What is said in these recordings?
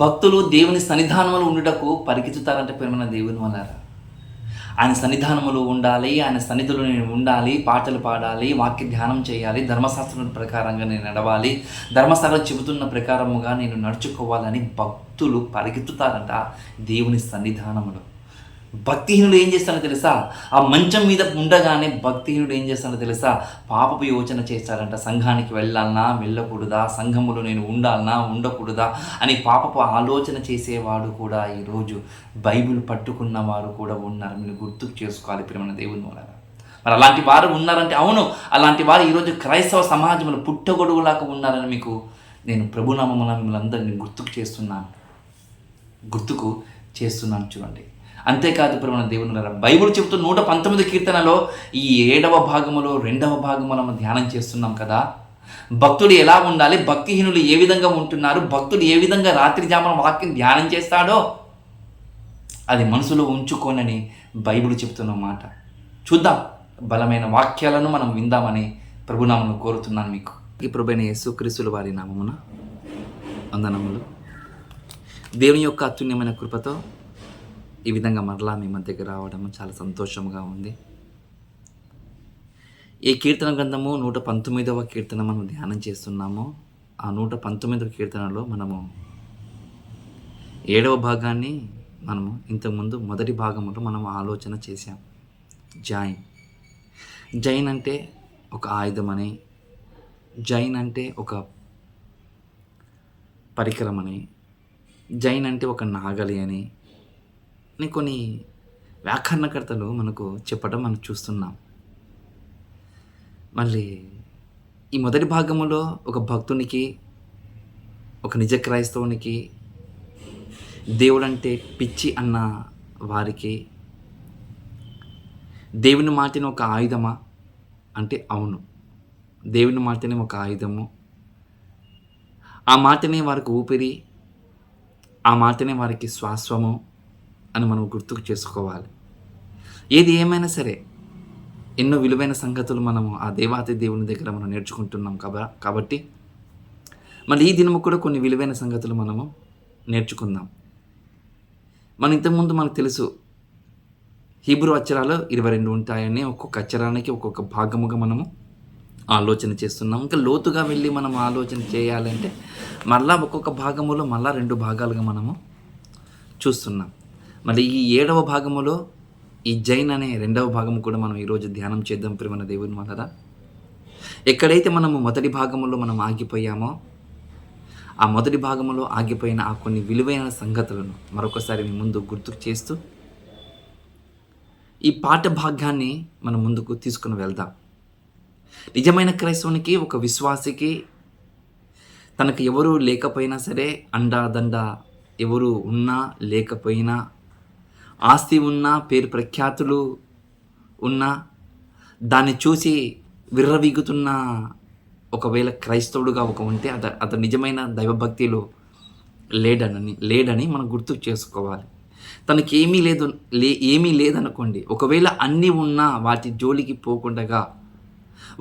భక్తులు దేవుని సన్నిధానములు ఉండుటకు పరిగెత్తుతారంటే ప్రేమైన దేవుని వల్లారా. ఆయన సన్నిధానములు ఉండాలి, ఆయన సన్నిధిలో నేను ఉండాలి, పాటలు పాడాలి, వాక్య ధ్యానం చేయాలి, ధర్మశాస్త్రం ప్రకారంగా నేను నడవాలి, ధర్మశాస్త్రం చెబుతున్న ప్రకారముగా నేను నడుచుకోవాలని భక్తులు పరిగెత్తుతారంట దేవుని సన్నిధానములో. భక్తిహీనుడు ఏం చేస్తానో తెలుసా? ఆ మంచం మీద ఉండగానే భక్తిహీనుడు ఏం చేస్తానో తెలుసా? పాపపు యోచన చేస్తాడంట. సంఘానికి వెళ్ళాలనా వెళ్ళకూడదా, సంఘములో నేను ఉండాలనా ఉండకూడదా అని పాపపు ఆలోచన చేసేవాడు కూడా ఈరోజు బైబిల్ పట్టుకున్న వారు కూడా ఉన్నారు. మీరు గుర్తుకు చేసుకోవాలి ప్రియమైన దేవుని వల్ల. మరి అలాంటి వారు ఉన్నారంటే అవును, అలాంటి వారు ఈరోజు క్రైస్తవ సమాజంలో పుట్టగొడుగులాగా ఉన్నారని మీకు నేను ప్రభునామమున మిమ్మల్ని అందరినీ గుర్తుకు చేస్తున్నాను చూడండి. అంతేకాదు ప్రియమైన దేవుని బైబిల్ చెబుతూ 119 కీర్తనలో ఈ 7వ భాగములో 2వ భాగము మనం ధ్యానం చేస్తున్నాం కదా. భక్తుడు ఎలా ఉండాలి, భక్తిహీనులు ఏ విధంగా ఉంటున్నారు, భక్తుడు ఏ విధంగా రాత్రి జామున వాక్యం ధ్యానం చేస్తాడో అది మనసులో ఉంచుకోనని బైబిల్ చెబుతున్న మాట. చూద్దాం, బలమైన వాక్యాలను మనం విందామని ప్రభునామను కోరుతున్నాను మీకు. ఈ ప్రభువైన యేసుక్రీస్తుల వారి నామమున వందనములు. దేవుని యొక్క అత్యున్నతమైన కృపతో ఈ విధంగా మరలా మీ మధ్యకి రావడం చాలా సంతోషంగా ఉంది. ఈ కీర్తన గ్రంథము 119వ కీర్తన మనం ధ్యానం చేస్తున్నాము. ఆ 119వ కీర్తనలో మనము 7వ భాగాన్ని మనము ఇంతకుముందు మొదటి భాగంలో మనం ఆలోచన చేశాం. జైన్ అంటే ఒక ఆయుధం అని, జైన్ అంటే ఒక పరికరం అని, జైన్ అంటే ఒక నాగలి అని కొన్ని వ్యాకరణకర్తలు మనకు చెప్పడం మనం చూస్తున్నాం. మళ్ళీ ఈ మొదటి భాగంలో ఒక భక్తునికి, ఒక నిజ క్రైస్తవునికి దేవుడంటే పిచ్చి అన్న వారికి దేవుని మాటని ఒక ఆయుధమా అంటే అవును, దేవుని మాటని ఒక ఆయుధము. ఆ మాటనే వారికి ఊపిరి, ఆ మాటనే వారికి శ్వాసము అని మనం గుర్తుకు చేసుకోవాలి. ఏది ఏమైనా సరే ఎన్నో విలువైన సంగతులు మనము ఆ దేవాతి దేవుని దగ్గర మనం నేర్చుకుంటున్నాం కాబట్టి మళ్ళీ ఈ దినము కూడా కొన్ని విలువైన సంగతులు మనము నేర్చుకుందాం. మనం ఇంతకుముందు మనకు తెలుసు హీబ్రూ అక్షరాలు 22 ఉంటాయని, ఒక్కొక్క అక్షరానికి ఒక్కొక్క భాగముగా మనము ఆలోచన చేస్తున్నాం. ఇంకా లోతుగా వెళ్ళి మనం ఆలోచన చేయాలంటే మళ్ళా ఒక్కొక్క భాగములో మళ్ళా 2 భాగాలుగా మనము చూస్తున్నాం. మళ్ళీ ఈ 7వ భాగములో ఈ జైన్ అనే 2వ భాగము కూడా మనం ఈరోజు ధ్యానం చేద్దాం ప్రియమైన దేవుని వల్ల. ఎక్కడైతే మనము మొదటి భాగంలో మనం ఆగిపోయామో ఆ మొదటి భాగంలో ఆగిపోయిన ఆ కొన్ని విలువైన సంగతులను మరొకసారి మీ ముందు గుర్తుకు చేస్తూ ఈ పాఠ భాగాన్ని మనం ముందుకు తీసుకుని వెళ్దాం. నిజమైన క్రైస్తవునికి, ఒక విశ్వాసికి తనకు ఎవరు లేకపోయినా సరే, అండాదండ ఎవరు ఉన్నా లేకపోయినా, ఆస్తి ఉన్నా, పేరు ప్రఖ్యాతులు ఉన్నా, దాన్ని చూసి విర్రవీగుతున్న ఒకవేళ క్రైస్తవుడుగా ఉంటే అతను నిజమైన దైవభక్తిలో లేడని మనం గుర్తు చేసుకోవాలి. తనకి ఏమీ లేదనుకోండి, ఒకవేళ అన్నీ ఉన్నా వాటి జోలికి పోకుండగా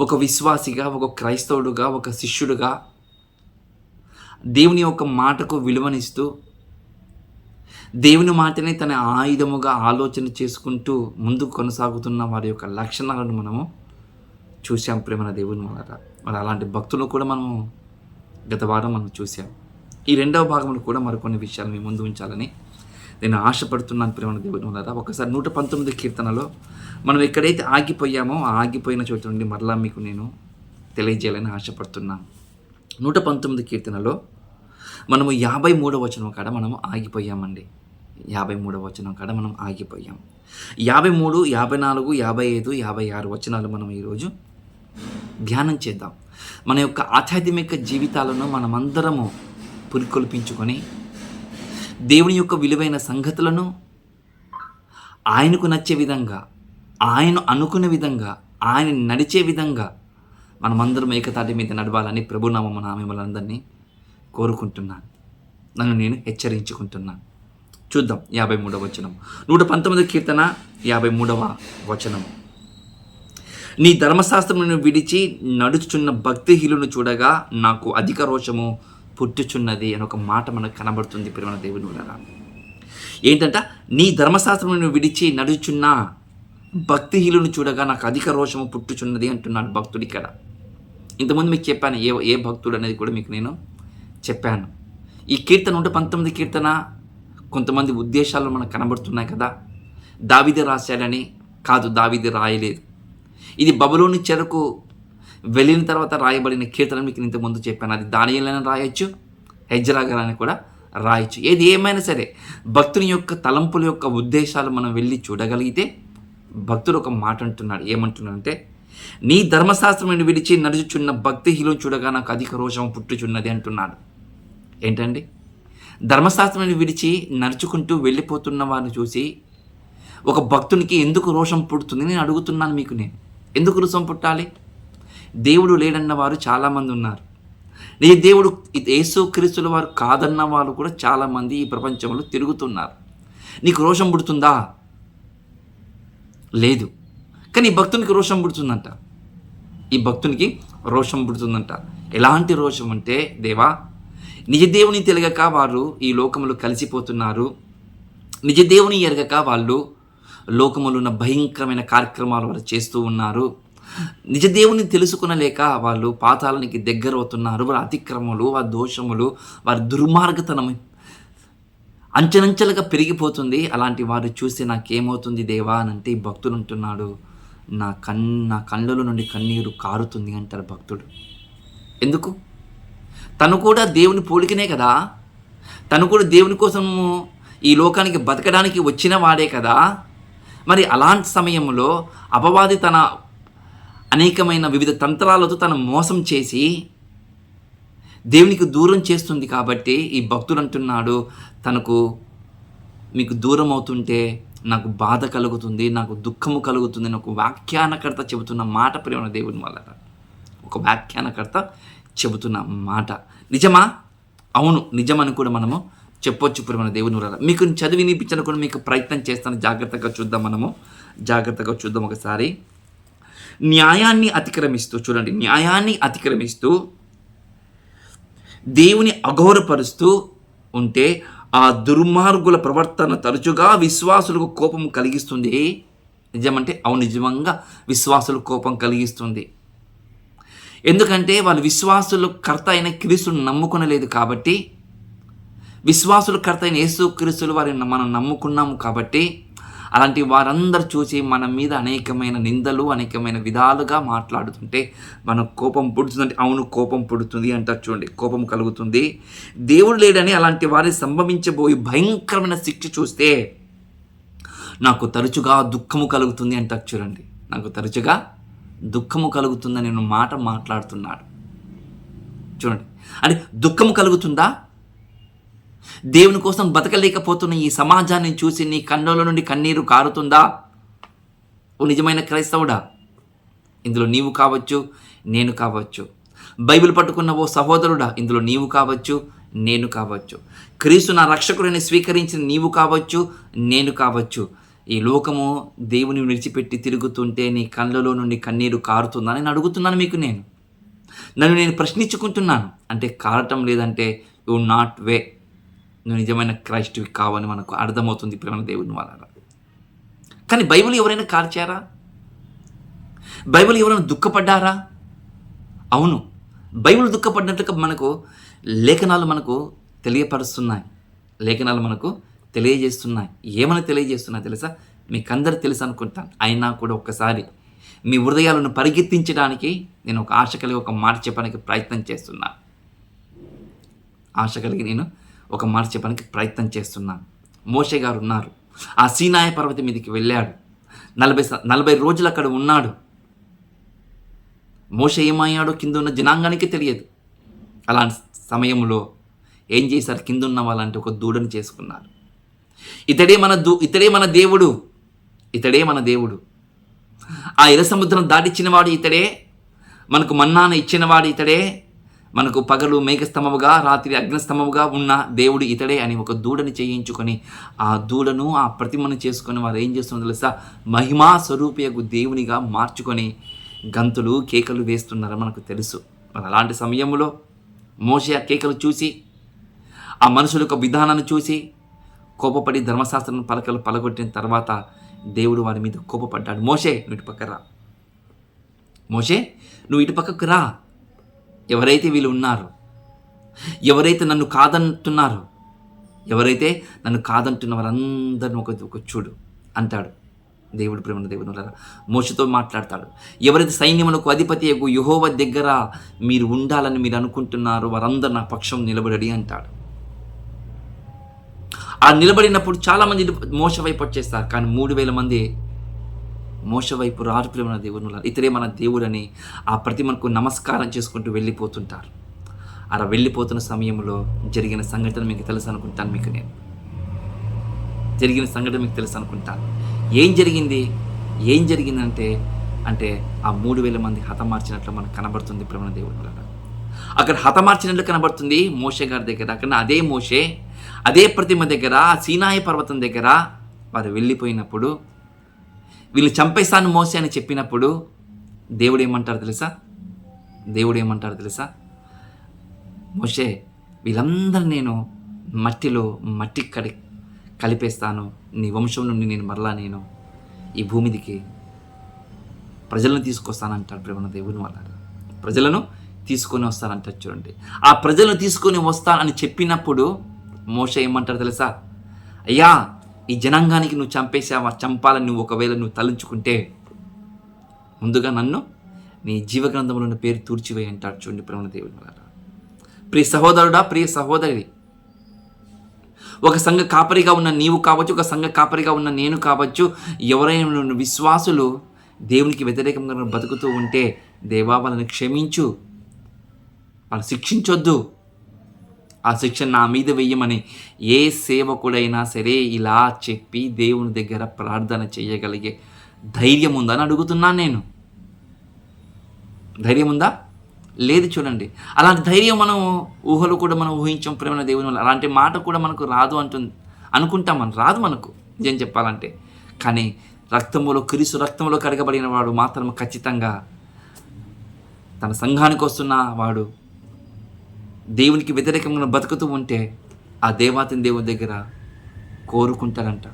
ఒక విశ్వాసిగా, ఒక క్రైస్తవుడుగా, ఒక శిష్యుడుగా దేవుని యొక్క మాటకు విలువనిస్తూ దేవుని మాటనే తన ఆయుధముగా ఆలోచన చేసుకుంటూ ముందుకు కొనసాగుతున్న వారి యొక్క లక్షణాలను మనము చూసాం ప్రేమన దేవుని వల్ల. మరి అలాంటి భక్తులు కూడా మనము గత వారం మనం చూసాం. ఈ 2వ భాగంలో కూడా మరికొన్ని విషయాలు మీ ముందు ఉంచాలని నేను ఆశపడుతున్నాను ప్రేమన దేవుని వల్ల. ఒకసారి 119 కీర్తనలో మనం ఎక్కడైతే ఆగిపోయామో ఆ ఆగిపోయిన చోటు నుండి మరలా మీకు నేను తెలియజేయాలని ఆశపడుతున్నాను. 119 కీర్తనలో మనము 53వ వచనం కాడ మనము ఆగిపోయామండి. 53వ వచనం కాడ మనం ఆగిపోయాం. 53, 54, 55, 56 వచనాలు మనం ఈరోజు ధ్యానం చేద్దాం. మన యొక్క ఆధ్యాత్మిక జీవితాలను మనమందరము పురికొల్పించుకొని దేవుని యొక్క విలువైన సంగతులను ఆయనకు నచ్చే విధంగా, ఆయన అనుకునే విధంగా, ఆయన నడిచే విధంగా మనమందరం ఏకతాటి మీద నడవాలని ప్రభునామమున మిమ్మల్ని అందరినీ కోరుకుంటున్నాను. నన్ను నేను హెచ్చరించుకుంటున్నాను. చూద్దాం 53వ వచనం. 119 కీర్తన 53వ వచనం. నీ ధర్మశాస్త్రమును విడిచి నడుచుచున్న భక్తిహీనులను చూడగా నాకు అధిక రోషము పుట్టుచున్నది అని ఒక మాట మనకు కనబడుతుంది ప్రియమైన దేవుని వలన. ఏంటంట, నీ ధర్మశాస్త్రమును విడిచి నడుచున్న భక్తిహీనులను చూడగా నాకు అధిక రోషము పుట్టుచున్నది అంటున్నాడు భక్తుడు ఇక్కడ. ఇంతకుముందు మీకు చెప్పాను ఏ భక్తుడు అనేది కూడా మీకు నేను చెప్పాను. ఈ కీర్తన 119 కీర్తన కొంతమంది ఉద్దేశాలు మనకు కనబడుతున్నాయి కదా. దావీదు రాశాడని కాదు, దావీదు రాయలేదు. ఇది బబులోని చెరకు వెళ్ళిన తర్వాత రాయబడిన కీర్తన మీకు ఇంతకుముందు చెప్పాను. అది దానియేలైనా రాయొచ్చు, హెజ్రా గారని కూడా రాయొచ్చు. ఏది ఏమైనా సరే భక్తుని యొక్క తలంపుల యొక్క ఉద్దేశాలు మనం వెళ్ళి చూడగలిగితే భక్తుడు ఒక మాట అంటున్నాడు. ఏమంటున్నాడంటే, నీ ధర్మశాస్త్రమును విడిచి నడుచుచున్న భక్తిహీనులను చూడగా నాకు అధిక రోషం పుట్టుచున్నది అంటున్నాడు. ఏంటండి, ధర్మశాస్త్రాన్ని విడిచి నడుచుకుంటూ వెళ్ళిపోతున్న వారిని చూసి ఒక భక్తునికి ఎందుకు రోషం పుడుతుంది నేను అడుగుతున్నాను మీకు. నేను ఎందుకు రోషం పుట్టాలి? దేవుడు లేడన్న వారు చాలామంది ఉన్నారు. నీ దేవుడు యేసు క్రీస్తుల వారు కాదన్న వాళ్ళు కూడా చాలామంది ఈ ప్రపంచంలో తిరుగుతున్నారు. నీకు రోషం పుడుతుందా? లేదు. కానీ ఈ భక్తునికి రోషం పుడుతుందంట. ఈ భక్తునికి రోషం పుడుతుందంట. ఎలాంటి రోషం అంటే, దేవా, నిజ దేవుని తెలియక వారు ఈ లోకములు కలిసిపోతున్నారు. నిజ దేవుని ఎరగక వాళ్ళు లోకములు ఉన్న భయంకరమైన కార్యక్రమాలు వాళ్ళు చేస్తూ ఉన్నారు. నిజ దేవుని తెలుసుకునలేక వాళ్ళు పాతాళానికి దగ్గర అవుతున్నారు. వారి అతిక్రమములు, వారి దోషములు, వారి దుర్మార్గతనం అంచెలంచెలుగా పెరిగిపోతుంది. అలాంటి వారు చూసి నాకేమవుతుంది దేవా అని అంటే ఈ భక్తుడు అంటున్నాడు, నా కళ్ళలో నుండి కన్నీరు కారుతుంది అంటారు భక్తుడు. ఎందుకు? తను కూడా దేవుని పోలికనే కదా, తను కూడా దేవుని కోసము ఈ లోకానికి బతకడానికి వచ్చిన వాడే కదా. మరి అలాంటి సమయంలో అపవాది తన అనేకమైన వివిధ తంత్రాలతో తను మోసం చేసి దేవునికి దూరం చేస్తుంది. కాబట్టి ఈ భక్తుడు అంటున్నాడు, తనకు మీకు దూరం అవుతుంటే నాకు బాధ కలుగుతుంది, నాకు దుఃఖము కలుగుతుంది అని ఒక వ్యాఖ్యానకర్త చెబుతున్న మాట ప్రేమ దేవుని వల్ల. ఒక వ్యాఖ్యానకర్త చెబుతున్న మాట నిజమా? అవును, నిజమని కూడా మనము చెప్పొచ్చు ప్రేమ దేవుని వల్ల. మీకు చదివి వినిపించడం కూడా మీకు ప్రయత్నం చేస్తాను. జాగ్రత్తగా చూద్దాం ఒకసారి. న్యాయాన్ని అతిక్రమిస్తూ, చూడండి, న్యాయాన్ని అతిక్రమిస్తూ దేవుని అఘోరపరుస్తూ ఉంటే ఆ దుర్మార్గుల ప్రవర్తన తరచుగా విశ్వాసులకు కోపం కలిగిస్తుంది. నిజమంటే అవును, నిజంగా విశ్వాసులు కోపం కలిగిస్తుంది. ఎందుకంటే వాళ్ళు విశ్వాసులు కర్త అయిన క్రీస్తును నమ్ముకునలేదు కాబట్టి, విశ్వాసులు కర్త అయిన యేసు క్రీస్తులు వారిని మనం నమ్ముకున్నాము కాబట్టి, అలాంటి వారందరూ చూసి మన మీద అనేకమైన నిందలు, అనేకమైన విధాలుగా మాట్లాడుతుంటే మనకు కోపం పుడుతుందంటే అవును, కోపం పుడుతుంది అంటారు. చూడండి, కోపం కలుగుతుంది. దేవుడు లేడని అలాంటి వారిని సంభవించబోయి భయంకరమైన శిక్ష చూస్తే నాకు తరచుగా దుఃఖము కలుగుతుంది అంటారు. చూడండి, నాకు తరచుగా దుఃఖము కలుగుతుందని నేను మాట మాట్లాడుతున్నాడు. చూడండి, అంటే దుఃఖము కలుగుతుందా? దేవుని కోసం బతకలేకపోతున్న ఈ సమాజాన్ని చూసి నీ కన్నుల నుండి కన్నీరు కారుతుందా? ఓ నిజమైన క్రైస్తవుడా, ఇందులో నీవు కావచ్చు, నేను కావచ్చు. బైబిల్ పట్టుకున్న ఓ సహోదరుడా, ఇందులో నీవు కావచ్చు, నేను కావచ్చు. క్రీస్తు నా రక్షకుడిని స్వీకరించిన నీవు కావచ్చు, నేను కావచ్చు. ఈ లోకము దేవుని విడిచిపెట్టి తిరుగుతుంటే నీ కళ్ళలో నుండి కన్నీరు కారుతుందా అని అడుగుతున్నాను మీకు. నన్ను నేను ప్రశ్నించుకుంటున్నాను. అంటే కారటం లేదంటే యు నాట్ వే, నువ్వు నిజమైన క్రైస్ట్వి కావని మనకు అర్థమవుతుంది ప్రేమ దేవుని వల్ల. కానీ బైబిల్ ఎవరైనా కార్చారా? బైబిల్ ఎవరైనా దుఃఖపడ్డారా? అవును, బైబిల్ దుఃఖపడినట్టుగా మనకు లేఖనాలు మనకు తెలియపరుస్తున్నాయి, లేఖనాలు మనకు తెలియజేస్తున్నాయి. ఏమని తెలియజేస్తున్నాయి తెలుసా? మీకందరూ తెలుసు అనుకుంటాను. అయినా కూడా ఒక్కసారి మీ హృదయాలను పరిగెత్తించడానికి నేను ఒక ఆశ కలిగి ఒక మాట చెప్పడానికి ప్రయత్నం చేస్తున్నాను. మోషే గారు ఉన్నారు. ఆ సీనాయ పర్వతం మీదకి వెళ్ళాడు. 40 రోజులు అక్కడ ఉన్నాడు. మోషే ఏమయ్యాడో కింద ఉన్న జనాంగానికి తెలియదు. అలాంటి సమయంలో ఏం చేశారు? కింద ఉన్న వాళ్ళంటే ఒక దూడని చేసుకున్నారు. ఇతడే మన దేవుడు. ఆ ఎర్ర సముద్రం దాటిచ్చినవాడు ఇతడే, మనకు మన్నాను ఇచ్చినవాడు ఇతడే, మనకు పగలు మేఘస్తంభముగా రాత్రి అగ్నిస్తంభముగా ఉన్న దేవుడు ఇతడే అని ఒక దూడని చేయించుకొని ఆ దూడను ఆ ప్రతిమను చేసుకొని వారు ఏం చేస్తున్నారు తెలుసా? మహిమా స్వరూపియకు దేవునిగా మార్చుకొని గంతులు కేకలు వేస్తున్నారని మనకు తెలుసు. మరి అలాంటి సమయంలో మోషే ఆ కేకలు చూసి, ఆ మనుషుల యొక్క విధానాన్ని చూసి కోపపడి ధర్మశాస్త్రం పలకలు పలగొట్టిన తర్వాత దేవుడు వారి మీద కోపపడ్డాడు. మోషే నువ్వు ఇటు పక్క రా, మోషే నువ్వు ఇటు పక్కకు రా. ఎవరైతే వీళ్ళు ఉన్నారో, ఎవరైతే నన్ను కాదంటున్నారో, ఎవరైతే నన్ను కాదంటున్న వారందరిని ఒక చూడు అంటాడు దేవుడు. ప్రేమ దేవుని వల్ల మోషతో మాట్లాడతాడు. ఎవరైతే సైన్యములకు అధిపతి యెహోవా దగ్గర మీరు ఉండాలని మీరు అనుకుంటున్నారో వారందరూ నా పక్షం నిలబడి అంటాడు. ఆ నిలబడినప్పుడు చాలామంది మోష వైపు వచ్చేస్తారు, కానీ 3,000 మంది మోష వైపు రారు. ప్రేమ దేవుని వల్ల ఇతరే మన దేవుడని ఆ ప్రతిమకు నమస్కారం చేసుకుంటూ వెళ్ళిపోతుంటారు. అలా వెళ్ళిపోతున్న సమయంలో జరిగిన సంఘటన మీకు తెలుసు అనుకుంటాను. జరిగిన సంఘటన మీకు తెలుసు అనుకుంటాను. ఏం జరిగిందంటే ఆ 3,000 మంది హతమార్చినట్లు మనకు కనబడుతుంది. ప్రేమ దేవుని వల్ల అక్కడ హతమార్చినట్లు కనబడుతుంది మోషే గారి దగ్గర. అక్కడ అదే మోషే అదే ప్రతిమ దగ్గర, సీనాయి పర్వతం దగ్గర వారు వెళ్ళిపోయినప్పుడు, వీళ్ళు చంపేస్తాను మోసే అని చెప్పినప్పుడు దేవుడు ఏమంటారు తెలుసా? మోషే వీళ్ళందరూ నేను మట్టి కలిపేస్తాను, నీ వంశం నుండి నేను మరలా నేను ఈ భూమిదికి ప్రజలను తీసుకొస్తానంటాడు. ప్రేమ దేవుని వల్ల ప్రజలను తీసుకొని వస్తానంటారు. చూడండి, ఆ ప్రజలను తీసుకొని వస్తానని చెప్పినప్పుడు మోషే ఏమంటారు తెలుసా? అయ్యా, ఈ జనాంగానికి నువ్వు చంపాలని నువ్వు ఒకవేళ నువ్వు తలంచుకుంటే ముందుగా నన్ను నీ జీవగ్రంథంలో ఉన్న పేరు తూర్చివేయి అంటాడు. చూడండి ప్రేమ దేవుని వల్ల. ప్రియ సహోదరుడా, ప్రియ సహోదరి, ఒక సంఘ కాపరిగా ఉన్న నీవు కావచ్చు, ఒక సంఘ కాపరిగా ఉన్న నేను కావచ్చు, ఎవరైనా విశ్వాసులు దేవునికి వ్యతిరేకంగా బతుకుతూ ఉంటే దేవా వాళ్ళని క్షమించు, వాళ్ళు శిక్షించొద్దు, ఆ శిక్ష నా మీద వెయ్యమని ఏ సేవకుడైనా సరే ఇలా చెప్పి దేవుని దగ్గర ప్రార్థన చేయగలిగే ధైర్యం ఉందని అడుగుతున్నాను నేను. ధైర్యం ఉందా? లేదు. చూడండి, అలాంటి ధైర్యం మనం ఊహలు కూడా మనం ఊహించాం ప్రేమ దేవుని వల్ల. అలాంటి మాట కూడా మనకు రాదు అనుకుంటాం. మనం రాదు మనకు నిజం చెప్పాలంటే. కానీ క్రీస్తు రక్తంలో కడగబడిన వాడు మాత్రం ఖచ్చితంగా తన సంఘానికి వస్తున్న వాడు దేవునికి వ్యతిరేకంగా బతుకుతూ ఉంటే ఆ దేవాతిని దేవుని దగ్గర కోరుకుంటారంట,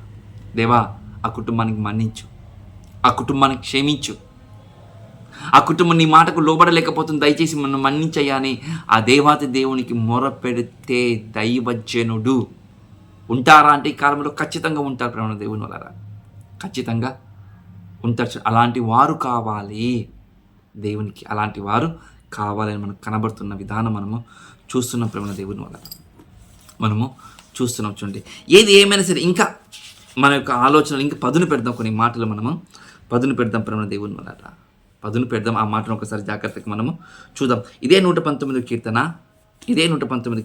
దేవా ఆ కుటుంబానికి మన్నించు, ఆ కుటుంబానికి క్షమించు, ఆ కుటుంబం నీ మాటకు లోబడలేకపోతుంది, దయచేసి మనం మన్నించయ్యా అని ఆ దేవాతి దేవునికి మొర పెడితే దైవజనుడు ఉంటారా అంటే ఈ కాలంలో ఖచ్చితంగా ఉంటారు. ప్రేమ దేవుని వల్ల ఖచ్చితంగా ఉంటారు. అలాంటి వారు కావాలి దేవునికి, అలాంటి వారు కావాలని మనకు కనబడుతున్న విధానం మనము చూస్తున్నాం. ప్రేమ దేవుని వల్ల మనము చూస్తున్నాం. చూడండి, ఏది ఏమైనా సరే ఇంకా మన యొక్క ఆలోచనలు ఇంకా పదును పెడదాం. కొన్ని మాటలు మనము పదును పెడదాం ప్రేమ దేవుని వల్ల పదును పెడదాం. ఆ మాటను ఒకసారి జాగ్రత్తగా మనము చూద్దాం. ఇదే 119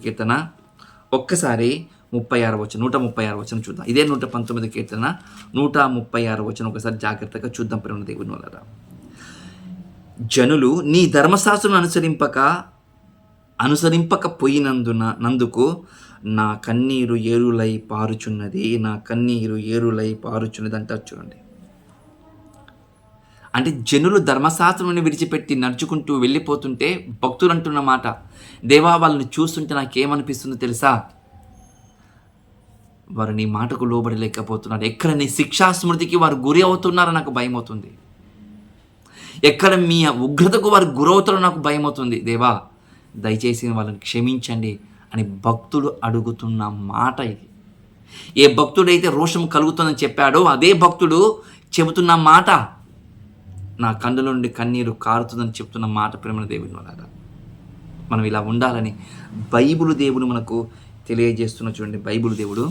కీర్తన ఒక్కసారి 136 వచనం చూద్దాం. ఇదే 119 కీర్తన 136 వచనం ఒకసారి జాగ్రత్తగా చూద్దాం ప్రేమ దేవుని వల్ల. జనులు నీ ధర్మశాస్త్రం అనుసరింపకపోయినందుకు నా కన్నీరు ఏరులై పారుచున్నది అంటారు. చూడండి, అంటే జనులు ధర్మశాస్త్రం విడిచిపెట్టి నడుచుకుంటూ వెళ్ళిపోతుంటే భక్తులు అంటున్న మాట, దేవా వాళ్ళని చూస్తుంటే నాకేమనిపిస్తుందో తెలుసా? వారు నీ మాటకు లోబడలేకపోతున్నారు. ఎక్కడ నీ శిక్షా స్మృతికి వారు గురి అవుతున్నారో నాకు భయం అవుతుంది. ఎక్కడ మీ ఉగ్రతకు వారు గురవుతారో నాకు భయం అవుతుంది. దేవా దయచేసి వాళ్ళని క్షమించండి అని భక్తుడు అడుగుతున్న మాట ఇది. ఏ భక్తుడైతే రోషం కలుగుతుందని చెప్పాడో అదే భక్తుడు చెబుతున్న మాట, నా కన్నుల నుండి కన్నీరు కారుతుందని చెప్తున్న మాట ప్రేమ దేవుని వల్ల. మనం ఇలా ఉండాలని బైబిల్ దేవుడు మనకు తెలియజేస్తున్న చూడండి. బైబిల్ దేవుడు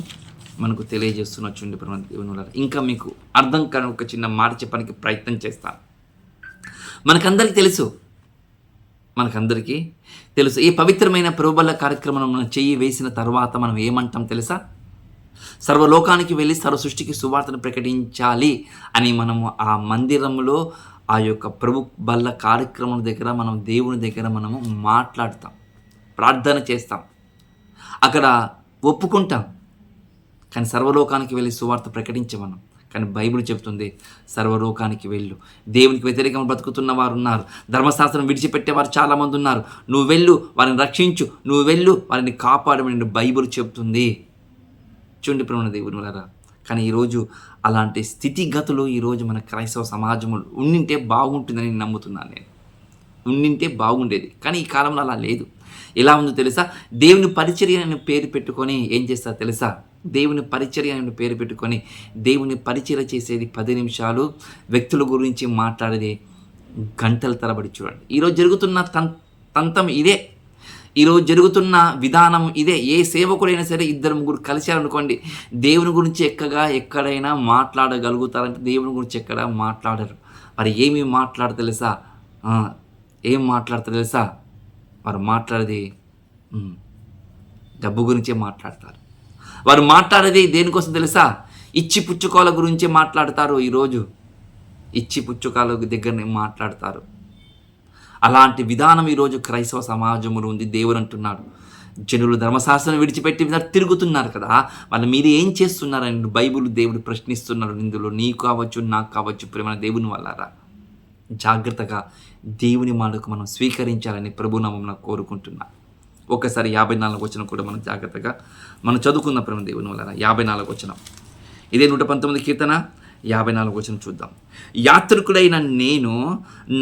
మనకు తెలియజేస్తున్న చూడండి ప్రేమ దేవుని వల్ల. ఇంకా మీకు అర్థం కాని ఒక చిన్న మాట చెప్పడానికి ప్రయత్నం చేస్తాను. మనకందరికీ తెలుసు ఈ పవిత్రమైన ప్రభుబల కార్యక్రమం మనం చెయ్యి వేసిన తర్వాత మనం ఏమంటాం తెలుసా? సర్వలోకానికి వెళ్ళి సర్వ సృష్టికి సువార్తను ప్రకటించాలి అని మనము ఆ మందిరంలో ఆ యొక్క ప్రభు బల్ల కార్యక్రమం దగ్గర మనం దేవుని దగ్గర మనము మాట్లాడతాం, ప్రార్థన చేస్తాం, అక్కడ ఒప్పుకుంటాం. కానీ సర్వలోకానికి వెళ్ళి సువార్త ప్రకటించమనం. కానీ బైబిల్ చెప్తుంది సర్వలోకానికి వెళ్ళు. దేవునికి వ్యతిరేకంగా బ్రతుకుతున్న వారు ఉన్నారు, ధర్మశాస్త్రం విడిచిపెట్టేవారు చాలామంది ఉన్నారు. నువ్వు వెళ్ళు, వారిని రక్షించు, నువ్వు వెళ్ళు, వారిని కాపాడమని బైబిల్ చెప్తుంది. చూడండి ప్రేమ దేవుని వలన. కానీ ఈరోజు అలాంటి స్థితిగతులు ఈరోజు మన క్రైస్తవ సమాజంలో ఉండింటే బాగుంటుందని నమ్ముతున్నాను నేను. ఉండింటే బాగుండేది, కానీ ఈ కాలంలో అలా లేదు. ఎలా ఉందో తెలుసా? దేవుని పరిచర్య అనే పేరు పెట్టుకొని ఏం చేస్తారు తెలుసా? దేవుని పరిచర్య అనే పేరు పెట్టుకొని దేవుని పరిచర్య చేసేది 10 నిమిషాలు, వ్యక్తుల గురించి మాట్లాడేది గంటల తరబడి. చూడండి, ఈరోజు జరుగుతున్న తంతం ఇదే, ఈరోజు జరుగుతున్న విధానం ఇదే. ఏ సేవకుడైనా సరే 2-3 కలిశారనుకోండి, దేవుని గురించి ఎక్కడైనా మాట్లాడగలుగుతారంటే దేవుని గురించి ఎక్కడ మాట్లాడరు. మరి ఏమి మాట్లాడతారు తెలుసా? ఏం మాట్లాడతారు తెలుసా? వారు మాట్లాడేది డబ్బు గురించే మాట్లాడతారు. వారు మాట్లాడేది దేనికోసం తెలుసా? ఇచ్చి పుచ్చుకోల గురించే మాట్లాడతారు. ఈరోజు ఇచ్చి పుచ్చుకోల దగ్గరనే మాట్లాడతారు. అలాంటి విధానం ఈరోజు క్రైస్తవ సమాజంలో ఉంది. దేవుడు అంటున్నాడు, జనులు ధర్మశాస్త్రం విడిచిపెట్టి తిరుగుతున్నారు కదా, వాళ్ళు మీరు ఏం చేస్తున్నారని బైబిల్ దేవుడు ప్రశ్నిస్తున్నాడు. ఇందులో నీకు కావచ్చు, నాకు కావచ్చు, ప్రేమ దేవుని వల్లరా. జాగ్రత్తగా దేవుని మాటకు మనం స్వీకరించాలని ప్రభునామమున కోరుకుంటున్నా. ఒకసారి 54 వచనం కూడా మనం జాగ్రత్తగా మనం చదువుకున్న ప్రేమ దేవుని వల్ల 54 వచనం, ఇదే 119 కీర్తన 54 వచనం చూద్దాం. యాత్రికుడైన నేను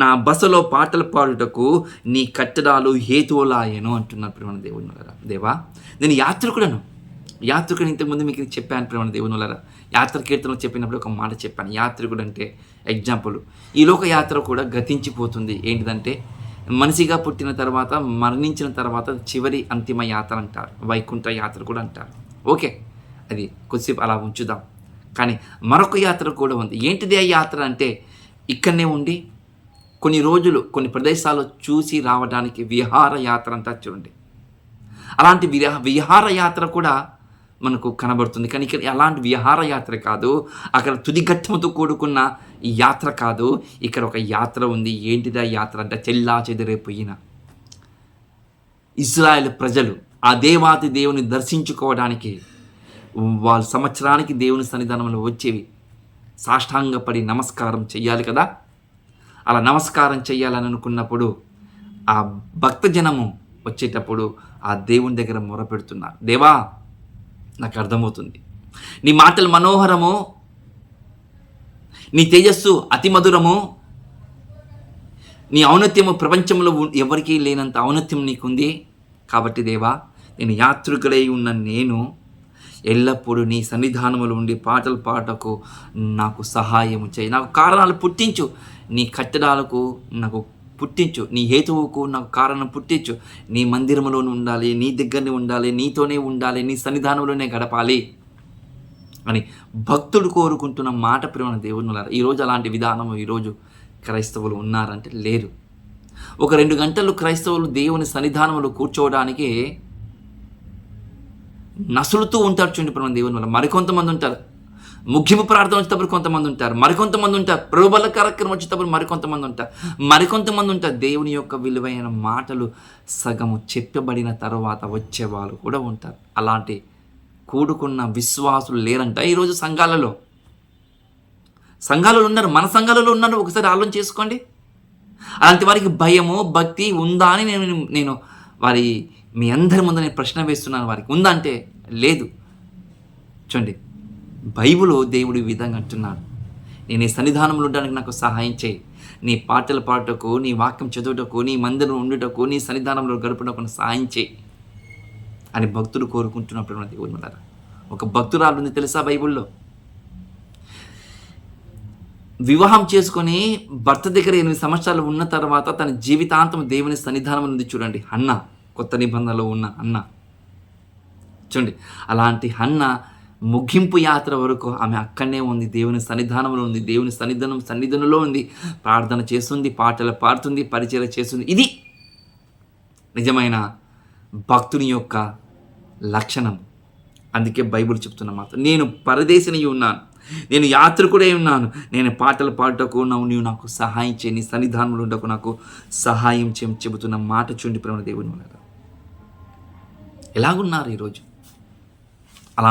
నా బసలో పాటలు పాడుటకు నీ కట్టడాలు హేతువులాయను అంటున్నారు ప్రేమ దేవుని వల్ల. దేవా, నేను యాత్రికుడను. ఇంతకుముందు మీకు చెప్పాను ప్రేమ దేవుని వల్ల. యాత్ర కీర్తనలు చెప్పినప్పుడు ఒక మాట చెప్పాను. యాత్రికుడు అంటే ఎగ్జాంపుల్, ఈ లోక యాత్ర కూడా గతించిపోతుంది. ఏంటిదంటే మనిషిగా పుట్టిన తర్వాత, మరణించిన తర్వాత చివరి అంతిమ యాత్ర అంటారు, వైకుంఠ యాత్ర కూడా అంటారు. ఓకే, అది కొద్దిసేపు అలా ఉంచుదాం. కానీ మరొక యాత్ర కూడా ఉంది. ఏంటిది ఆ యాత్ర అంటే, ఇక్కడనే ఉండి కొన్ని రోజులు కొన్ని ప్రదేశాలు చూసి రావడానికి విహార యాత్ర అంటారు చూడండి. అలాంటి విహార యాత్ర కూడా మనకు కనబడుతుంది. కానీ ఇక్కడ అలాంటి విహార యాత్ర కాదు, అక్కడ తుదిఘట్టముతో కూడుకున్న ఈ యాత్ర కాదు. ఇక్కడ ఒక యాత్ర ఉంది. ఏంటిదా యాత్ర అంటే, చెల్లా చెదిరైపోయిన ఇజ్రాయెల్ ప్రజలు ఆ దేవాతి దేవుని దర్శించుకోవడానికి వాళ్ళు సంవత్సరానికి దేవుని సన్నిధానంలో వచ్చేవి, సాష్టాంగపడి నమస్కారం చెయ్యాలి కదా. అలా నమస్కారం చెయ్యాలని అనుకున్నప్పుడు ఆ భక్తజనము వచ్చేటప్పుడు ఆ దేవుని దగ్గర మొరపెడుతున్నారు. దేవా, నాకు అర్థమవుతుంది, నీ మాటలు మనోహరము, నీ తేజస్సు అతి మధురము, నీ ఔన్నత్యము ప్రపంచంలో ఎవరికీ లేనంత ఔన్నత్యం నీకుంది. కాబట్టి దేవా, నేను యాత్రికుడై ఉన్న నేను ఎల్లప్పుడూ నీ సన్నిధానములో ఉండి పాటలు పాటకు నాకు సహాయము చేయి. నాకు కారణాలు పుట్టించు, నీ కట్టడాలకు నాకు పుట్టించు, నీ హేతువుకు నాకు కారణం పుట్టించు. నీ మందిరంలోనే ఉండాలి, నీ దగ్గరనే ఉండాలి, నీతోనే ఉండాలి, నీ సన్నిధానంలోనే గడపాలి అని భక్తుడు కోరుకుంటున్న మాట ప్రేమ దేవునులారా. ఈరోజు అలాంటి విధానం ఈరోజు క్రైస్తవులు ఉన్నారంటే లేరు. ఒక 2 గంటలు క్రైస్తవులు దేవుని సన్నిధానంలో కూర్చోవడానికి నసులుతూ ఉంటారు చూడండి ప్రేమ దేవుని వల్ల. మరికొంతమంది ఉంటారు ముగింపు ప్రార్థన వచ్చేటప్పుడు, కొంతమంది ఉంటారు, మరికొంతమంది ఉంటారు ప్రభుబల కార్యక్రమం వచ్చేటప్పుడు, మరికొంతమంది ఉంటారు దేవుని యొక్క విలువైన మాటలు సగము చెప్పబడిన తర్వాత వచ్చేవాళ్ళు కూడా ఉంటారు. అలాంటి కూడుకున్న విశ్వాసులు లేరంట ఈరోజు సంఘాలలో ఉన్నారు, మన సంఘాలలో ఉన్నారు. ఒకసారి ఆలోచన చేసుకోండి. అలాంటి వారికి భయము భక్తి ఉందా అని నేను మీ అందరి ముందు నేను ప్రశ్న వేస్తున్నాను. వారికి ఉందా అంటే లేదు. చూడండి, బైబిల్లో దేవుడు ఈ విధంగా అంటున్నాడు, నేను ఈ సన్నిధానంలో ఉండడానికి నాకు సహాయం చేయి. నీ పాటలు పాడుటకు, నీ వాక్యం చదువుటకు, నీ మందిరం ఉండుటకు, నీ సన్నిధానంలో గడుపుటకు సహాయం చేయి అని భక్తుడు కోరుకుంటున్నప్పుడు దేవుని వల్ల. ఒక భక్తురాలు ఉంది తెలుసా బైబిల్లో, వివాహం చేసుకొని భర్త దగ్గర 8 సంవత్సరాలు ఉన్న తర్వాత తన జీవితాంతం దేవుని సన్నిధానం ఉంది. చూడండి, హన్న, కొత్త నిబంధనలో ఉన్న హన్న. చూడండి, అలాంటి హన్న ముగింపు యాత్ర వరకు ఆమె అక్కడనే ఉంది, దేవుని సన్నిధానంలో ఉంది, దేవుని సన్నిధానంలో ఉంది, ప్రార్థన చేస్తుంది, పాటలు పాడుతుంది, పరిచయం చేస్తుంది. ఇది నిజమైన భక్తుని యొక్క లక్షణం. అందుకే బైబిల్ చెప్తున్న మాట, నేను పరదేశిని ఉన్నాను, నేను యాత్రికుడై ఉన్నాను, నేను పాటలు పాడుటకు నీవు నాకు సహాయం చేయి, నీ సన్నిధానంలో ఉండకు నాకు సహాయం చేయని చెబుతున్న మాట చూడండి ప్రేమ దేవుని వల్ల. ఎలాగున్నారు ఈరోజు? అలా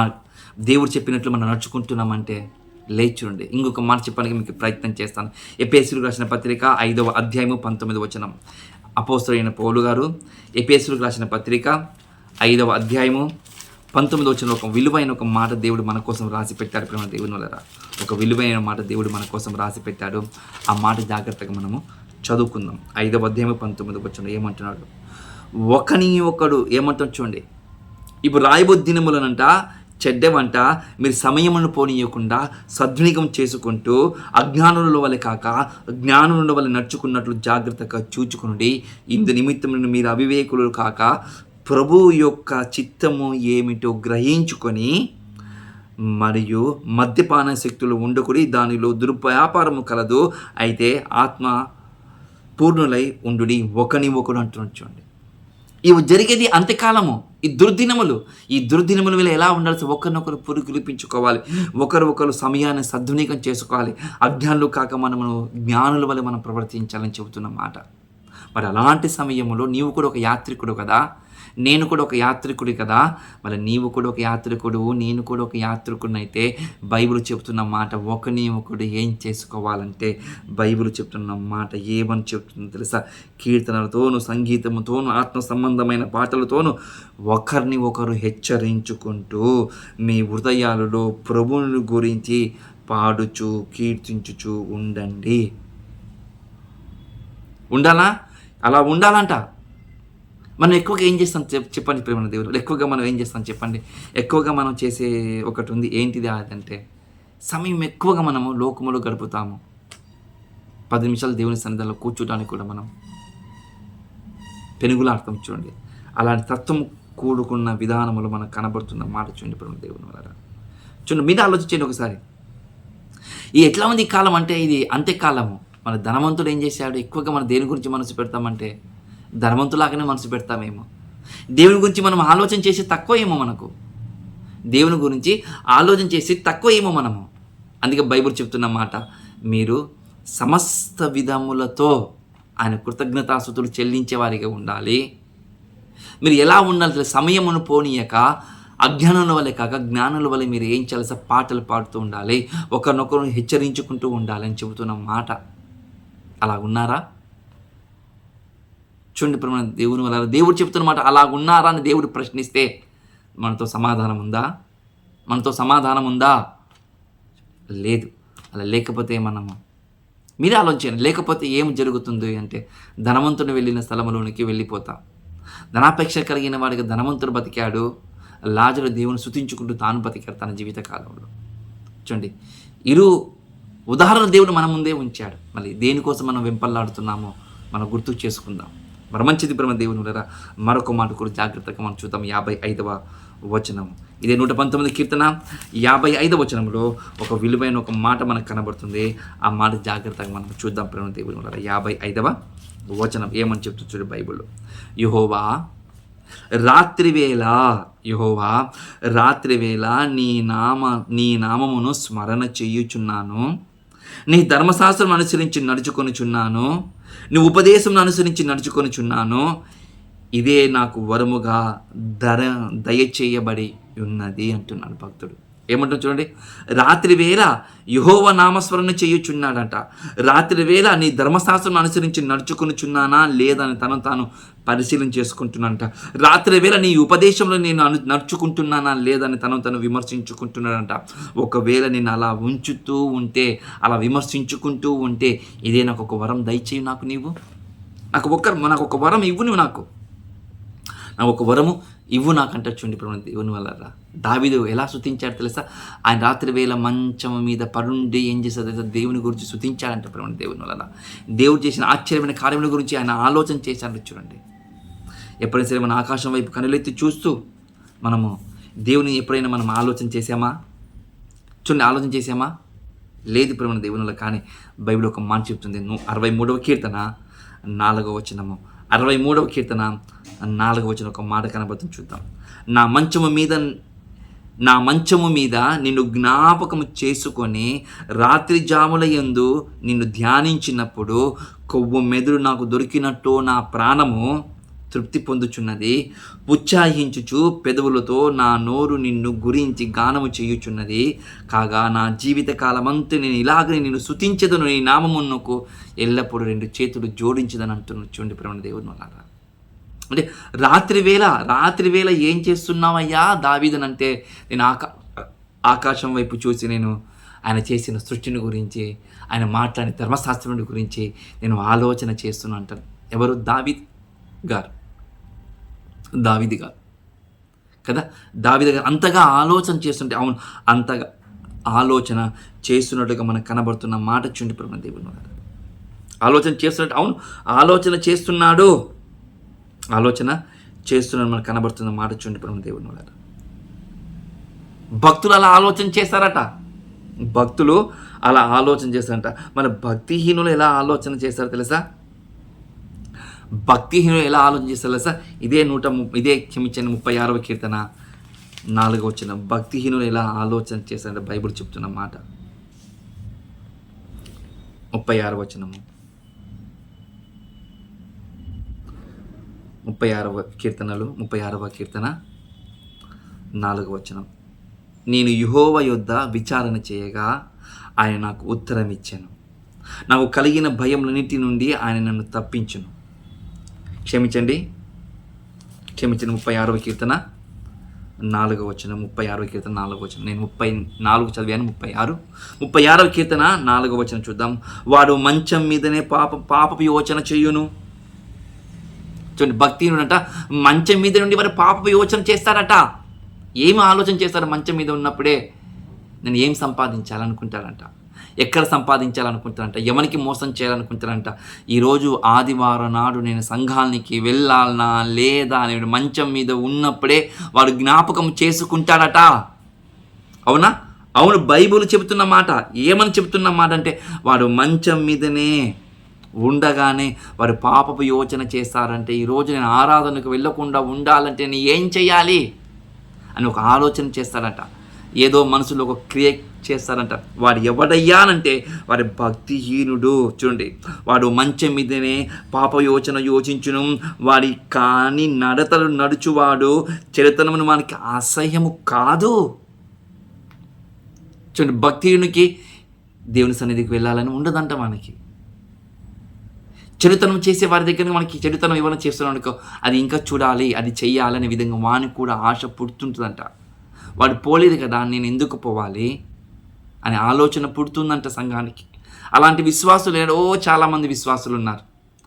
దేవుడు చెప్పినట్లు మనం నడుచుకుంటున్నామంటే లేచుండి. ఇంకొక మాట చెప్పడానికి మీకు ప్రయత్నం చేస్తాను. ఎఫెసీయులకు రాసిన పత్రిక 5వ అధ్యాయము 19వ వచనం. అపోస్తలుడైన పౌలు గారు ఎఫెసీయులకు రాసిన పత్రిక 5వ అధ్యాయము 19వ వచనంలో ఒక విలువైన ఒక మాట దేవుడు మన కోసం రాసి పెట్టాడు. ప్రేమ దేవుని వలన ఒక విలువైన మాట దేవుడు మన కోసం రాసి పెట్టాడు. ఆ మాట జాగ్రత్తగా మనము చదువుకుందాం. 5వ అధ్యాయము 19వ వచనం ఏమంటున్నాడు? ఒకని ఒకడు ఏమంటాం చూడండి. ఇప్పుడు రాయబోతు దినములనంట చెడ్డవంట మీరు సమయమును పోనీయకుండా సద్వినియోగం చేసుకుంటూ అజ్ఞానుల వలె కాక జ్ఞానుల వలె నడుచుకున్నట్లు జాగ్రత్తగా చూచుకుని ఇందు నిమిత్తం మీరు అవివేకులు కాక ప్రభు యొక్క చిత్తము ఏమిటో గ్రహించుకొని మరియు మద్యపాన శక్తులు ఉండకుడి, దానిలో దుర్వ్యాపారము కలదు, అయితే ఆత్మ పూర్ణులై ఉండుడి. ఒకని ఒకడు అంటున్నాడు చూడండి. ఇవి జరిగేది అంత్యకాలము. ఈ దుర్దినముల మీద ఎలా ఉండాల్సి ఒకరినొకరు పురుకులిపించుకోవాలి, ఒకరు సమయాన్ని సద్వినియోగం చేసుకోవాలి. అజ్ఞానులు కాక మనము జ్ఞానుల వల్ల మనం ప్రవర్తించాలని చెబుతున్న మాట. మరి అలాంటి సమయంలో నీవు కూడా ఒక యాత్రికుడు కదా, నేను కూడా ఒక యాత్రికుడి కదా. మరి నీవు కూడా ఒక యాత్రికుడు, నేను కూడా ఒక యాత్రికుడిని అయితే బైబిల్ చెప్తున్న మాట ఒకని ఒకడు ఏం చేసుకోవాలంటే బైబిల్ చెప్తున్న మాట ఏమని చెప్తుందో తెలుసా? కీర్తనలతోనూ సంగీతముతోనూ ఆత్మ సంబంధమైన పాటలతోనూ ఒకరిని ఒకరు హెచ్చరించుకుంటూ మీ హృదయాలలో ప్రభువుని గురించి పాడుచు కీర్తించుచు ఉండండి. ఉండాలా? అలా ఉండాలంట. మనం ఎక్కువగా ఏం చేస్తాం చెప్పండి ప్రేమ దేవుడు? ఎక్కువగా మనం ఏం చేస్తాం చెప్పండి? ఎక్కువగా మనం చేసే ఒకటి ఉంది. ఏంటిది అదంటే సమయం ఎక్కువగా మనము లోకములో గడుపుతాము. 10 నిమిషాలు దేవుని సన్నిధిలో కూర్చోడానికి కూడా మనం పెనుగులాడతాం చూడండి. అలాంటి తత్వం కూడుకున్న విధానములు మనకు కనబడుతున్న మాట చూడండి ప్రేమ దేవుని వల్ల. చూడండి, మీద ఆలోచించండి ఒకసారి. ఈ ఎట్లా ఉంది ఈ కాలం అంటే ఇది అంత్యకాలము. మన ధనవంతుడు ఏం చేశాడు? ఎక్కువగా మనం దేని గురించి మనసు పెడతామంటే ధనవంతులాగానే మనసు పెడతామేమో. దేవుని గురించి మనం ఆలోచన చేసి తక్కువ ఏమో మనకు. దేవుని గురించి ఆలోచన చేసి తక్కువ ఏమో మనము. అందుకే బైబిల్ చెప్తున్న మాట, మీరు సమస్త విధములతో ఆయన కృతజ్ఞతాస్తుతులు చెల్లించే వారిగా ఉండాలి. మీరు ఎలా ఉండాలి? సమయమును పోనీయక అజ్ఞానుల వల్లే కాక జ్ఞానుల వల్ల మీరు ఏం చేయాల్సి పాటలు పాడుతూ ఉండాలి, ఒకరినొకరు హెచ్చరించుకుంటూ ఉండాలి అని చెబుతున్న మాట. అలా ఉన్నారా? చూడండి ప్రేమ దేవుని వల్ల దేవుడు చెప్తున్న మాట అలా ఉన్నారా అని దేవుడు ప్రశ్నిస్తే మనతో సమాధానం ఉందా? లేదు. అలా లేకపోతే మీరే ఆలోచించండి. లేకపోతే ఏం జరుగుతుంది అంటే ధనవంతుడు వెళ్ళిన స్థలంలోనికి వెళ్ళిపోతాం. ధనాపేక్ష కలిగిన వాడికి ధనవంతుడు బతికాడు, లాజరు దేవుని స్తుతించుకుంటూ తాను బతికాడు తన జీవిత కాలంలో. చూడండి, ఇరు ఉదాహరణ దేవుడు మన ముందే ఉంచాడు. మళ్ళీ దేనికోసం మనం వెంపల్లాడుతున్నామో మనం గుర్తు చేసుకుందాం. మరి మంచిది ప్రేమ దేవుని వలన మరొక మాట కూడా జాగ్రత్తగా మనం చూద్దాం. 55వ వచనం. ఇదే 119 కీర్తన 55వ వచనంలో ఒక విలువైన ఒక మాట మనకు కనబడుతుంది. ఆ మాట జాగ్రత్తగా మనం చూద్దాం ప్రేమ దేవుని వలన. 55వ వచనం ఏమని చెప్తూ చూడు బైబిల్లో. యెహోవా రాత్రివేళ నీ నామమును స్మరణ చేయుచున్నాను, నీ ధర్మశాస్త్రం అనుసరించి నడుచుకొనుచున్నాను, నీ ఉపదేశం అనుసరించి నడుచుకొనుచున్నాను. ఇదే నాకు వరముగా దయచేయబడి ఉన్నది అంటున్నాడు భక్తుడు. ఏమంటారు చూడండి, రాత్రి వేళ యెహోవా నామస్మరణ చేయుచున్నాడంట. రాత్రి వేళ నీ ధర్మశాస్త్రం అనుసరించి నడుచుకొనుచున్నానా లేదని తాను పరిశీలన చేసుకుంటున్నాడంట. రాత్రి వేళ నీ ఉపదేశంలో నేను నడుచుకుంటున్నానా లేదని తను విమర్శించుకుంటున్నాడంట. ఒకవేళ నేను అలా ఉంచుతూ ఉంటే, అలా విమర్శించుకుంటూ ఉంటే, ఇదే నాకు ఒక వరం దయచేయి. నాకు ఒక వరం ఇవ్వు. నాకు ఒక వరము ఇవ్వు నాకంటే చూడండి ప్రేమ దేవుని వల్ల. దావీదు ఎలా స్తుతించాడు తెలుసా? ఆయన రాత్రి వేళ మంచం మీద పరుండి ఏం చేశాడు తెలుసా? దేవుని గురించి స్తుతించాడంట ప్రేమ దేవుని వల్ల. దేవుడు చేసిన ఆశ్చర్యమైన కార్యముల గురించి ఆయన ఆలోచన చేశాడు చూడండి. ఎప్పుడైనా సరే మన ఆకాశం వైపు కనులెత్తి చూస్తూ మనము దేవుని ఎప్పుడైనా మనం ఆలోచన చేసామా? ఆలోచన చేసామా? లేదు ప్రేమ దేవుని వల్ల. కానీ బైబిల్ ఒక మాట చెప్తుంది. 63వ కీర్తన 4వ వచనము. 63వ కీర్తన 4వ వచనం ఒక మాట కనబడుతుంది చూద్దాం. నా మంచము మీద నిన్ను జ్ఞాపకము చేసుకొని రాత్రి జాముల యందు నిన్ను ధ్యానించినప్పుడు కొవ్వు మెదురు నాకు దొరికినట్టు నా ప్రాణము తృప్తి పొందుచున్నది. ఉత్సాహించుచు పెదవులతో నా నోరు నిన్ను గురించి గానము చేయుచున్నది. కాగా నా జీవిత కాలమంతా నేను ఇలాగని నిన్ను స్తుతించెదను, నీ నామమునకు ఎల్లప్పుడూ 2 చేతులు జోడించదని అంటున్నాడు. చూడండి ప్రేమ దేవుని వల్ల. అంటే రాత్రి వేళ ఏం చేస్తున్నావయ్యా దావీదనంటే, నేను ఆకాశం వైపు చూసి నేను ఆయన చేసిన సృష్టిని గురించి, ఆయన మాట్లాడిన ధర్మశాస్త్రం గురించి నేను ఆలోచన చేస్తున్నా అంటాను. ఎవరు? దావీద్ గారు కదా. దావీదు గారు అంతగా ఆలోచన చేస్తుంటే, అవును అంతగా ఆలోచన చేస్తున్నట్టుగా మనకు కనబడుతున్న మాట చూడండి ప్రేమ దేవుని వల్ల. ఆలోచన చేస్తున్నట్టు, అవును ఆలోచన చేస్తున్నాడు మనకు కనబడుతున్న మాట చూడండి ప్రేమ దేవుని వల్ల. భక్తులు అలా ఆలోచన చేస్తారట. మన భక్తిహీనులు ఎలా ఆలోచన చేస్తారో తెలుసా? ఇదే క్షమించండి 36వ కీర్తన 4వ వచనం. భక్తిహీనులు ఎలా ఆలోచన చేస్తారంటే బైబిల్ చెప్తున్న మాట. 36వ వచనము, 36వ కీర్తన 4వ వచనం. నేను యెహోవా యొద్ద విచారణ చేయగా ఆయన నాకు ఉత్తరం ఇచ్చాను. నాకు కలిగిన భయములన్నిటి నుండి ఆయన నన్ను తప్పించును. క్షమించండి 36వ కీర్తన 4వ వచనం. 36వ కీర్తన 4వ వచనం. నేను 34 చదివాను. 36వ కీర్తన 4వ వచనం చూద్దాం. వాడు మంచం మీదనే పాపపు యోచన చేయును. చూడండి, భక్తిహీనుడంట మంచం మీద నుండి వారు పాపపు యోచన చేస్తారట. ఏమి ఆలోచన చేస్తారు? మంచం మీద ఉన్నప్పుడే నేను ఏం సంపాదించాలనుకుంటారంట, ఎక్కడ సంపాదించాలనుకుంటారంట, ఎవరికి మోసం చేయాలనుకుంటారంట. ఈరోజు ఆదివారం నాడు నేను సంఘానికి వెళ్ళాలనా లేదా అని మంచం మీద ఉన్నప్పుడే వాడు జ్ఞాపకం చేసుకుంటాడట. అవునా? అవును, బైబిల్ చెబుతున్న మాట. ఏమని చెబుతున్న మాట అంటే, వాడు మంచం మీదనే ఉండగానే వారు పాపపు యోచన చేస్తారంటే, ఈరోజు నేను ఆరాధనకు వెళ్ళకుండా ఉండాలంటే నేను ఏం చేయాలి అని ఒక ఆలోచన చేస్తారట. ఏదో మనసులో ఒక క్రియ చేస్తారంట. వాడు ఎవడయ్యానంటే వారి భక్తిహీనుడు. చూడండి, వాడు మంచం మీదనే పాప యోచన యోచించును, వాడి కాని నడతలు నడుచువాడు చెడుతనమును మనకి అసహ్యము కాదు. చూడండి, భక్తిహీనునికి దేవుని సన్నిధికి వెళ్ళాలని ఉండదంట. మనకి చెడుతనం చేసే వారి దగ్గర మనకి చెడుతనం ఏమైనా చేస్తున్నాం అనుకో, అది ఇంకా చూడాలి, అది చెయ్యాలనే విధంగా వానికి కూడా ఆశ పుడుతుంటుందంట. వాడు పోలేదు కదా, నేను ఎందుకు పోవాలి అనే ఆలోచన పుడుతుందంట సంఘానికి. అలాంటి విశ్వాసులు చాలామంది విశ్వాసులు ఉన్నారు.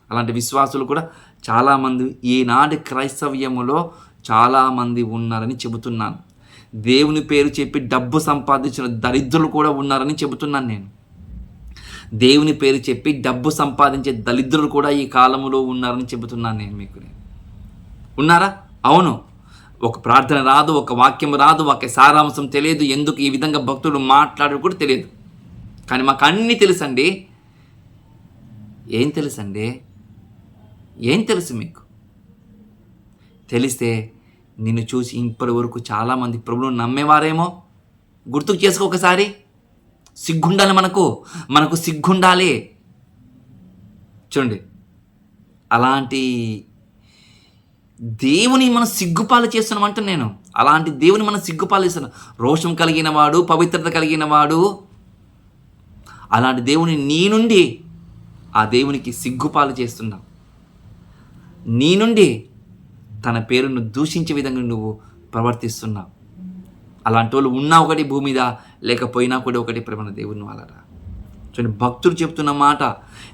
అలాంటి విశ్వాసులు కూడా చాలామంది ఈనాటి క్రైస్తవ్యములో చాలామంది ఉన్నారని చెబుతున్నాను. దేవుని పేరు చెప్పి డబ్బు సంపాదించిన దరిద్రులు కూడా ఉన్నారని చెబుతున్నాను నేను. దేవుని పేరు చెప్పి డబ్బు సంపాదించే దరిద్రులు కూడా ఈ కాలంలో ఉన్నారని చెబుతున్నాను నేను మీకు. ఉన్నారా? అవును. ఒక ప్రార్థన రాదు, ఒక వాక్యం రాదు, ఒక సారాంశం తెలియదు, ఎందుకు ఈ విధంగా భక్తులు మాట్లాడరు కూడా తెలియదు. కానీ మాకు అన్నీ తెలుసండి. ఏం తెలుసు మీకు? తెలిస్తే నిన్ను చూసి ఇప్పటి వరకు చాలామంది ప్రభువును నమ్మేవారేమో. గుర్తుకు చేసుకో ఒకసారి. సిగ్గుండాలి, మనకు సిగ్గుండాలి. చూడండి, అలాంటి దేవుని మనం సిగ్గుపాలు చేస్తున్నాం అంటే నేను అలాంటి దేవుని మనం సిగ్గుపాలు చేస్తున్నాం. రోషం కలిగిన వాడు, పవిత్రత కలిగిన వాడు, అలాంటి దేవుని నీ నుండి ఆ దేవునికి సిగ్గుపాలు చేస్తున్నావు. నీ నుండి తన పేరును దూషించే విధంగా నువ్వు ప్రవర్తిస్తున్నావు. అలాంటి వాళ్ళు ఉన్నా ఒకటి భూమి మీద, లేకపోయినా కూడా ఒకటి ప్రేమ దేవుని వాళ్ళరా. చూడండి, భక్తుడు చెప్తున్న మాట,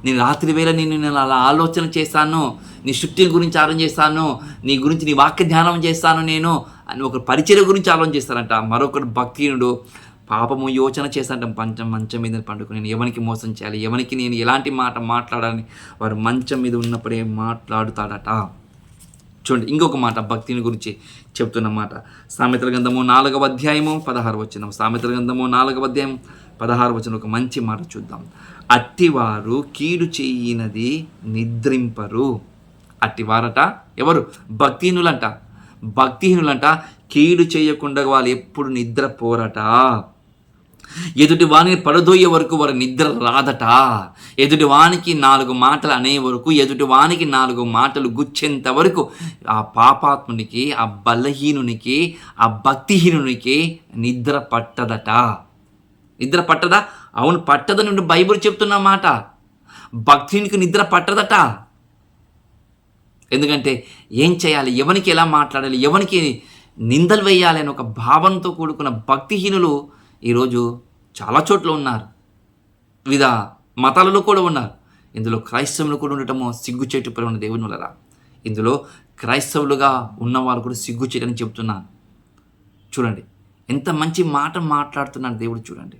నేను రాత్రి వేళ నేను అలా ఆలోచన చేస్తాను, నీ సృష్టి గురించి ఆలోచన చేస్తాను, నీ గురించి నీ వాక్య ధ్యానం చేస్తాను నేను అని ఒక పరిచర్య గురించి ఆలోచన చేస్తారంట. మరొకరు భక్తిహీనుడు పాపము యోచన చేస్తారంట. మంచం మీద పండుకుని నేను ఎవరికి మోసం చేయాలి, ఎవరికి నేను ఎలాంటి మాట మాట్లాడాలని వారు మంచం మీద ఉన్నప్పుడే మాట్లాడుతాడట. చూడండి, ఇంకొక మాట భక్తిని గురించి చెప్తున్న మాట. సామెతల గ్రంథము 4వ అధ్యాయము 16వ వచనం. సామెతల గ్రంథము 4వ అధ్యాయం 16వ వచనం ఒక మంచి మాట చూద్దాం. అట్టివారు కీడు చేయనది నిద్రింపరు. అట్టివారట ఎవరు? భక్తిహీనులంట కీడు చేయకుండా వాళ్ళు ఎప్పుడు నిద్రపోరట. ఎదుటి వానిని పడదోయే వరకు వారి నిద్ర రాదట. ఎదుటి వానికి 4 మాటలు అనే వరకు, ఎదుటి వానికి 4 మాటలు గుచ్చేంత వరకు ఆ పాపాత్మునికి, ఆ బలహీనునికి, ఆ భక్తిహీనునికి నిద్ర పట్టదట. నిద్ర పట్టదా? అవును, పట్టదని నుండి బైబిల్ చెప్తున్న మాట. భక్తిహీనునికి నిద్ర పట్టదట. ఎందుకంటే ఏం చేయాలి, ఎవరికి ఎలా మాట్లాడాలి, ఎవరికి నిందలు వేయాలి అని ఒక భావంతో కూడుకున్న భక్తిహీనులు ఈరోజు చాలా చోట్ల ఉన్నారు. వివిధ మతాలలో కూడా ఉన్నారు. ఇందులో క్రైస్తవులు కూడా ఉండటము సిగ్గుచేటు ఉన్న దేవుని వలన. ఇందులో క్రైస్తవులుగా ఉన్నవారు కూడా సిగ్గుచేటని చెప్తున్నాను. చూడండి ఎంత మంచి మాట మాట్లాడుతున్నాడు దేవుడు. చూడండి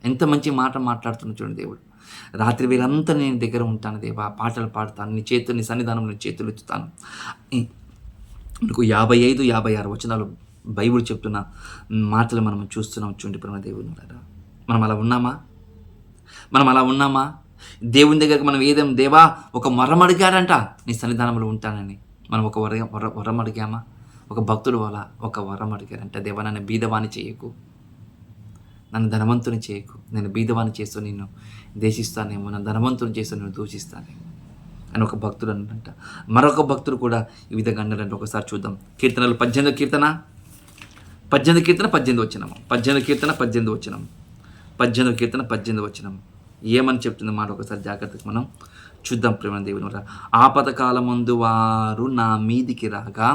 ఎంత మంచి మాట మాట్లాడుతున్నాడు చూడండి దేవుడు. రాత్రి వేళంతా నేను దగ్గర ఉంటాను దేవా, పాటలు పాడుతాను, నీ సన్నిధానంలో చేతులు ఎత్తుతాను. మనకు 55, 56 వచనాలు బైబిల్ చెప్తున్న మాటలు మనం చూస్తున్నాం. చూడండి ప్రేమ దేవుని వలన. మనం అలా ఉన్నామా? దేవుని దగ్గరకు మనం ఏదేం దేవా ఒక వరం అడిగాడంట, నీ సన్నిధానంలో ఉంటానని. మనం ఒక వరం అడిగామా? ఒక భక్తుడు వల్ల ఒక వరం అడిగారంట, దేవా నన్ను బీదవాణి చేయకు, నన్ను ధనవంతుని చేయకు, నేను బీదవాణి చేస్తూ నిన్ను దేశిస్తానేమో, నన్ను ధనవంతుని చేస్తూ నిన్ను దూషిస్తానేమో అని ఒక భక్తుడు అన్నట. మరొక భక్తుడు కూడా ఈ విధంగా అన్నాడంటే ఒకసారి చూద్దాం. కీర్తనలు 18వ కీర్తన 18 వచనం. 18వ కీర్తన 18వ వచనం ఏమని చెప్తుంది మాట ఒకసారి జాగ్రత్తగా మనం చూద్దాం. ప్రేమ దేవుని వల్ల ఆపదకాలమందు వారు నా మీదికి రాగా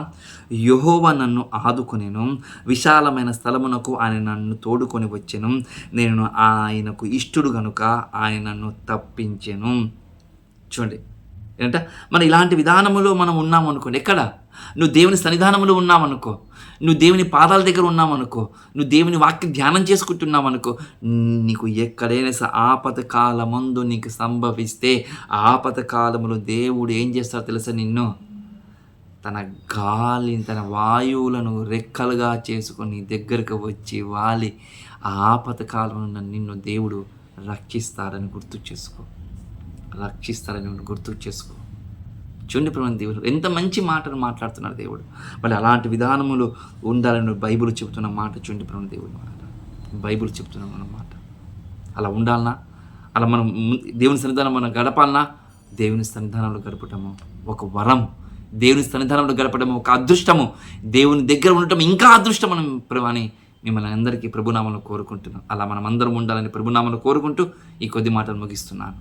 యెహోవా నన్ను ఆదుకొనెను, విశాలమైన స్థలమునకు ఆయన నన్ను తోడుకొని వచ్చెను, నేను ఆయనకు ఇష్టడు గనుక ఆయన నన్ను తప్పించెను. చూడండి ఏంట, మన ఇలాంటి విధానములో మనం ఉన్నామనుకోండి. ఎక్కడ నువ్వు దేవుని సన్నిధానంలో ఉన్నామనుకో, నువ్వు దేవుని పాదాల దగ్గర ఉన్నామనుకో, నువ్వు దేవుని వాక్య ధ్యానం చేసుకుంటున్నామనుకో, నీకు ఎక్కడైనా ఆపద కాలమందు నీకు సంభవిస్తే ఆపద కాలములో దేవుడు ఏం చేస్తాడో తెలుసా? నిన్ను తన వాయువులను రెక్కలుగా చేసుకొని దగ్గరకు వచ్చి వాలి ఆ ఆపద కాలంలో నిన్ను దేవుడు రక్షిస్తాడని గుర్తు చేసుకో. చూడండి ప్రేమ దేవుడు ఎంత మంచి మాటలు మాట్లాడుతున్నాడు దేవుడు. మరి అలాంటి విధానములు ఉండాలని బైబిల్ చెప్తున్న మాట. చూడండి ప్రేమ దేవుడు బైబిల్ చెప్తున్న మన మాట. అలా ఉండాలన్నా, అలా మనం దేవుని సన్నిధానం మనం గడపాలన్నా, దేవుని సన్నిధానంలో గడపటము ఒక వరం, దేవుని సన్నిధానంలో గడపడము ఒక అదృష్టము, దేవుని దగ్గర ఉండటం ఇంకా అదృష్టం అని ప్రభుని మిమ్మల్ని అందరికీ ప్రభునామంలో కోరుకుంటున్నాను. అలా మనం అందరం ఉండాలని ప్రభునామంలో కోరుకుంటూ ఈ కొద్ది మాటలు ముగిస్తున్నాను.